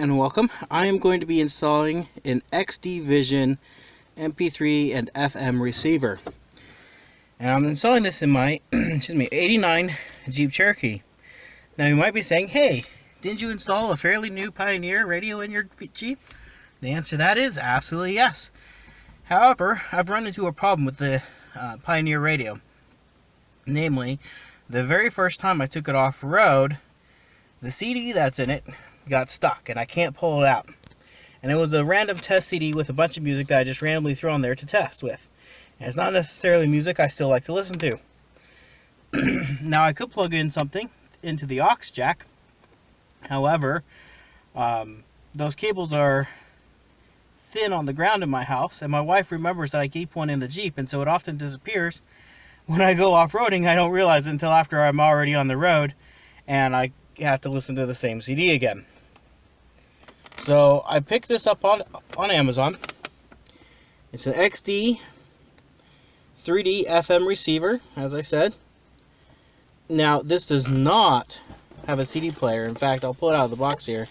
and welcome. I am going to be installing an XD Vision MP3 and FM receiver. And I'm installing this in my 89 Jeep Cherokee. Now you might be saying, hey, didn't you install a fairly new Pioneer radio in your Jeep? The answer to that is absolutely yes. However, I've run into a problem with the Pioneer radio. Namely, the very first time I took it off-road, the CD that's in it got stuck and I can't pull it out. And it was a random test CD with a bunch of music that I just randomly threw on there to test with. And it's not necessarily music I still like to listen to. Now I could plug in something into the aux jack. However, those cables are thin on the ground in my house, and my wife remembers that I keep one in the Jeep, and so it often disappears. When I go off-roading, I don't realize it until after I'm already on the road, and I have to listen to the same CD again. So I picked this up on Amazon. It's an XD 3D FM receiver, as I said. Now this does not have a CD player. In fact, I'll pull it out of the box here.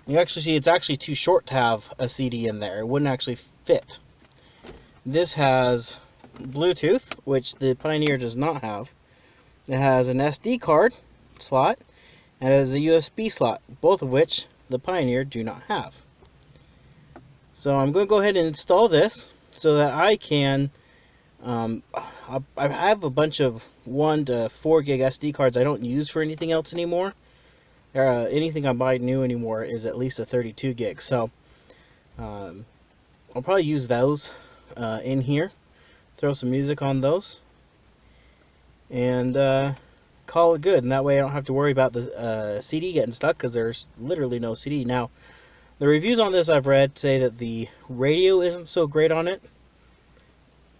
You actually see it's actually too short to have a CD in there. It wouldn't actually fit. This has Bluetooth, which the Pioneer does not have. It has an SD card slot, and it has a USB slot, both of which the Pioneer do not have. So I'm going to go ahead and install this so that I can I have a bunch of 1 to 4 gig SD cards I don't use for anything else anymore. Anything I buy new anymore is at least a 32 gig. So I'll probably use those in here, throw some music on those, and call it good. And that way I don't have to worry about the CD getting stuck, because there's literally no CD. Now, the reviews on this I've read say that the radio isn't so great on it,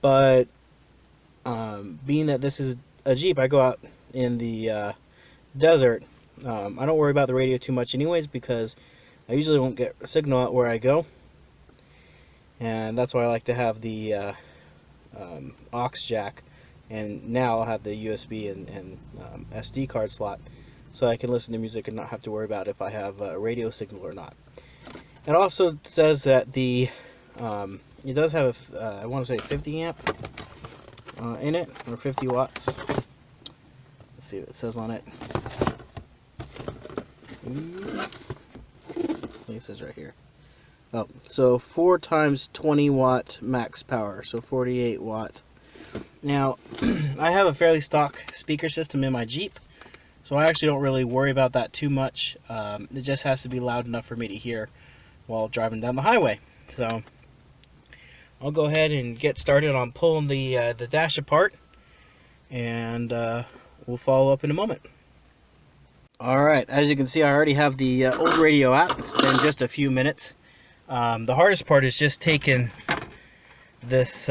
but being that this is a Jeep, I go out in the desert, I don't worry about the radio too much anyways, because I usually won't get a signal out where I go, and that's why I like to have the aux jack, and now I'll have the USB and SD card slot, so I can listen to music and not have to worry about if I have a radio signal or not. It also says that the it does have I want to say 50 amp in it, or 50 watts. Let's see what it says on it. I think it says right here. Oh, so 4 times 20 watt max power, so 48 watt. Now, I have a fairly stock speaker system in my Jeep, so I actually don't really worry about that too much. It just has to be loud enough for me to hear while driving down the highway. So I'll go ahead and get started on pulling the dash apart, and we'll follow up in a moment. Alright, as you can see, I already have the old radio out. It's been just a few minutes. The hardest part is just taking this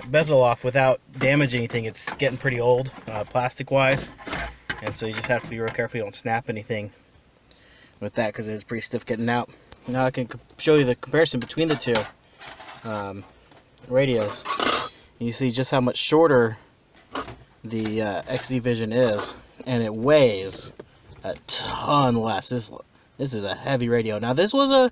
bezel off without damaging anything. It's getting pretty old, plastic wise, and so you just have to be real careful you don't snap anything with that, because it's pretty stiff getting out. Now I can show you the comparison between the two radios. You see just how much shorter the XD Vision is, and it weighs a ton less. This is a heavy radio. Now this was a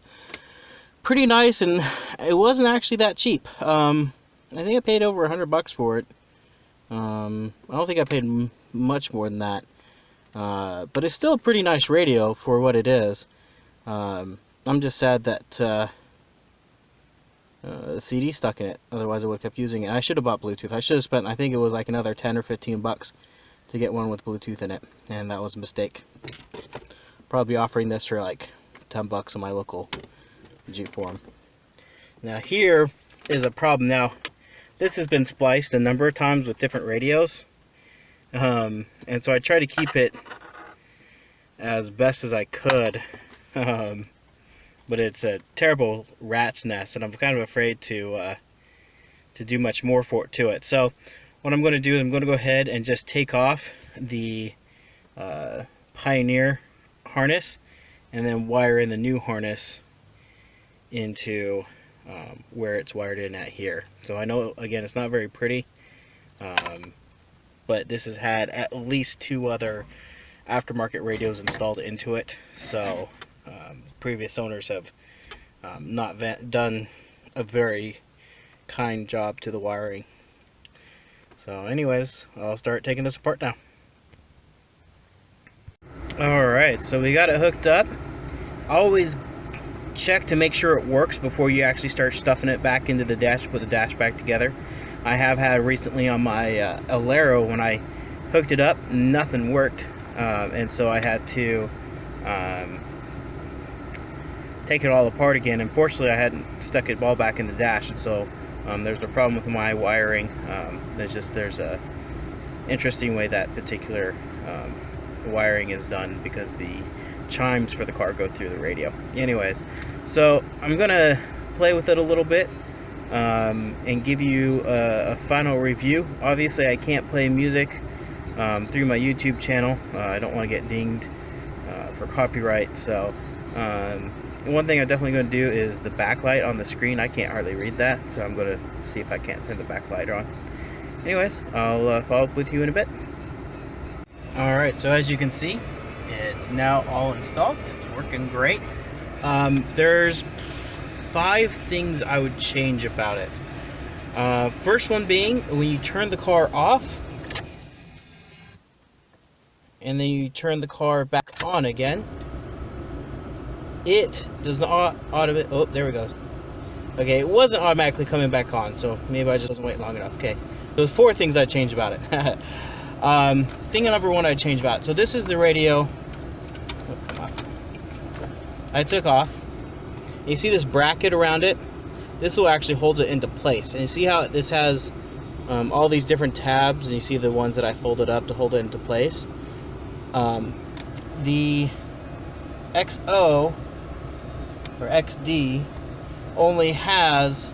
pretty nice, and it wasn't actually that cheap. I think I paid over $100 for it. I don't think I paid much more than that, but it's still a pretty nice radio for what it is. I'm just sad that the CD stuck in it, otherwise I would have kept using it. I should have bought Bluetooth. I should have spent, I think it was like another 10 or 15 bucks to get one with Bluetooth in it, and that was a mistake. Probably offering this for like 10 bucks on my local Jeep forum. Now here is a problem. Now this has been spliced a number of times with different radios, and so I try to keep it as best as I could, but it's a terrible rat's nest, and I'm kind of afraid to do much more to it. So what I'm going to do is I'm going to go ahead and just take off the Pioneer harness, and then wire in the new harness into where it's wired in at here. So I know, again, it's not very pretty, but this has had at least 2 other aftermarket radios installed into it, so Previous owners have not done a very kind job to the wiring. So anyways, I'll start taking this apart now. Alright, so we got it hooked up. Always check to make sure it works before you actually start stuffing it back into the dash, put the dash back together. I have had recently on my Alero, when I hooked it up, nothing worked, and so I had to take it all apart again. Unfortunately, I hadn't stuck it all back in the dash, and so there's a problem with my wiring. There's a interesting way that particular wiring is done, because the chimes for the car go through the radio. Anyways, so I'm gonna play with it a little bit and give you a final review. Obviously, I can't play music through my YouTube channel. I don't want to get dinged for copyright. So one thing I'm definitely going to do is the backlight on the screen. I can't hardly read that, so I'm going to see if I can't turn the backlight on. Anyways, I'll follow up with you in a bit. Alright, so as you can see, it's now all installed. It's working great. There's 5 things I would change about it. First one being, when you turn the car off and then you turn the car back on again, it does not automatically, oh, there we go. Okay, it wasn't automatically coming back on, so maybe I just wasn't waiting long enough. Okay, there's 4 things I changed about it. Thing number 1 I changed about it. So this is the radio. Oh, come on. I took off. You see this bracket around it? This will actually hold it into place. And you see how this has all these different tabs, and you see the ones that I folded up to hold it into place. The XO or XD only has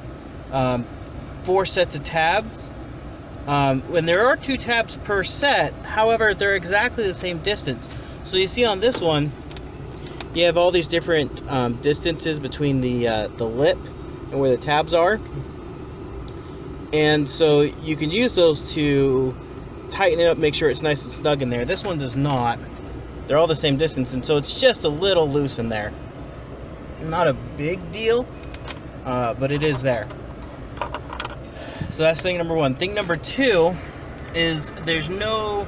4 sets of tabs. When there are 2 tabs per set, however, they're exactly the same distance. So you see on this one, you have all these different distances between the lip and where the tabs are, and so you can use those to tighten it up, make sure it's nice and snug in there. This one does not. They're all the same distance, and so it's just a little loose in there. Not a big deal, but it is there. So that's thing number 1. Thing number 2 is there's no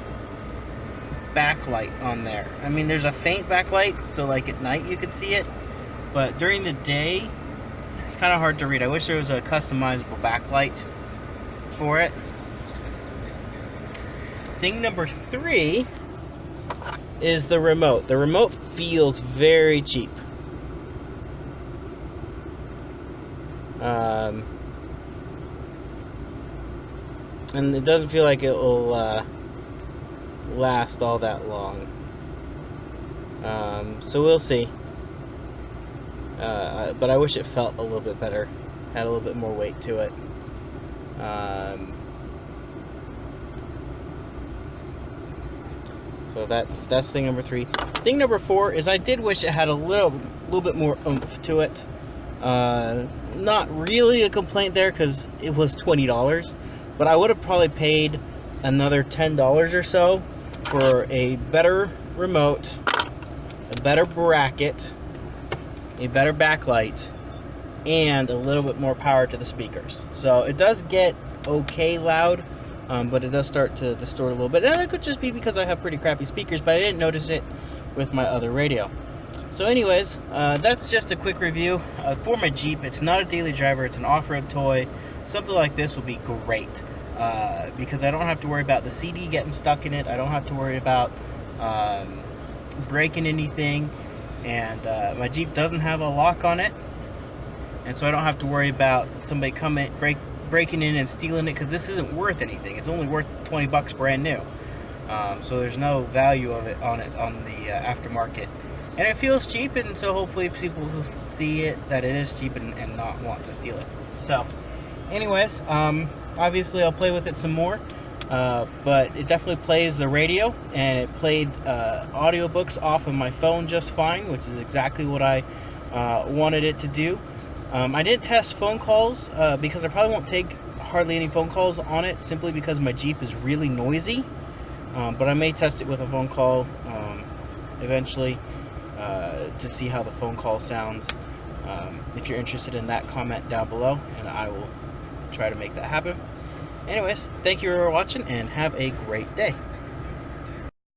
backlight on there. I mean, there's a faint backlight, so like at night you could see it, but during the day it's kind of hard to read. I wish there was a customizable backlight for it. Thing number 3 is the remote. The remote feels very cheap. And it doesn't feel like it will last all that long. So we'll see. But I wish it felt a little bit better, had a little bit more weight to it. So that's thing number 3. Thing number 4 is I did wish it had a little bit more oomph to it. Not really a complaint there, because it was $20, but I would have probably paid another $10 or so for a better remote, a better bracket, a better backlight, and a little bit more power to the speakers. So it does get okay loud, but it does start to distort a little bit. And that could just be because I have pretty crappy speakers, but I didn't notice it with my other radio. So anyways, that's just a quick review for my Jeep. It's not a daily driver, it's an off-road toy. Something like this will be great, because I don't have to worry about the CD getting stuck in it. I don't have to worry about breaking anything, and my Jeep doesn't have a lock on it, and so I don't have to worry about somebody breaking in and stealing it, because this isn't worth anything. It's only worth 20 bucks brand new, so there's no value of it on the aftermarket. And it feels cheap, and so hopefully people will see it that it is cheap and not want to steal it. So anyways, obviously I'll play with it some more, but it definitely plays the radio, and it played audiobooks off of my phone just fine, which is exactly what I wanted it to do. I didn't test phone calls because I probably won't take hardly any phone calls on it, simply because my Jeep is really noisy, but I may test it with a phone call eventually. to see how the phone call sounds. If you're interested in that, comment down below and I will try to make that happen. Anyways, thank you for watching and have a great day.